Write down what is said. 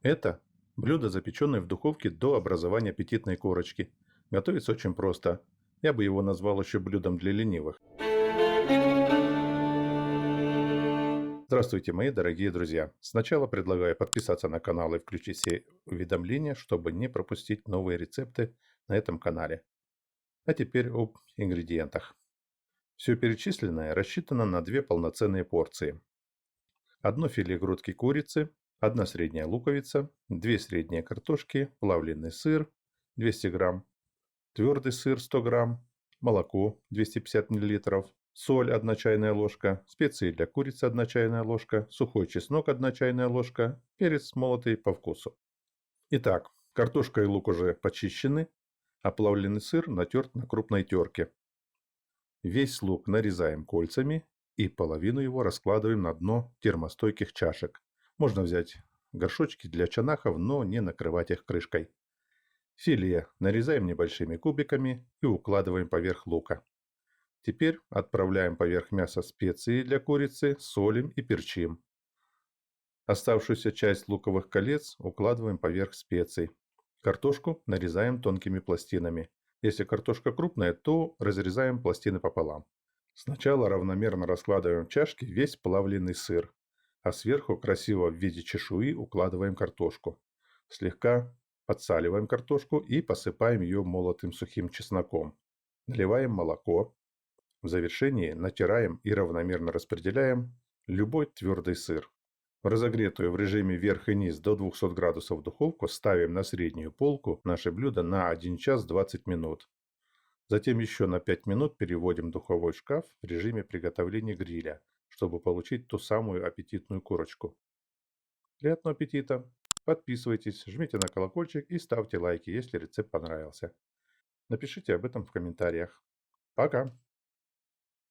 Это блюдо, запеченное в духовке до образования аппетитной корочки. Готовится очень просто. Я бы его назвал еще блюдом для ленивых. Здравствуйте, мои дорогие друзья. Сначала предлагаю подписаться на канал и включить все уведомления, чтобы не пропустить новые рецепты на этом канале. А теперь об ингредиентах. Все перечисленное рассчитано на 2 полноценные порции. Одно филе грудки курицы, одна средняя луковица, 2 средние картошки, плавленый сыр 200 грамм, твердый сыр 100 грамм, молоко 250 миллилитров, соль 1 чайная ложка, специи для курицы 1 чайная ложка, сухой чеснок 1 чайная ложка, перец молотый по вкусу. Итак, картошка и лук уже почищены, а плавленый сыр натерт на крупной терке. Весь лук нарезаем кольцами и половину его раскладываем на дно термостойких чашек. Можно взять горшочки для чанахов, но не накрывать их крышкой. Филе нарезаем небольшими кубиками и укладываем поверх лука. Теперь отправляем поверх мяса специи для курицы, солим и перчим. Оставшуюся часть луковых колец укладываем поверх специй. Картошку нарезаем тонкими пластинами. Если картошка крупная, то разрезаем пластины пополам. Сначала равномерно раскладываем в чашки весь плавленый сыр, а сверху красиво в виде чешуи укладываем картошку. Слегка подсаливаем картошку и посыпаем ее молотым сухим чесноком. Наливаем молоко. В завершении натираем и равномерно распределяем любой твердый сыр. В разогретую в режиме вверх и низ до 200 градусов духовку ставим на среднюю полку наше блюдо на 1 час 20 минут. Затем еще на 5 минут переводим в духовой шкаф в режиме приготовления гриля, чтобы получить ту самую аппетитную корочку. Приятного аппетита! Подписывайтесь, жмите на колокольчик и ставьте лайки, если рецепт понравился. Напишите об этом в комментариях. Пока!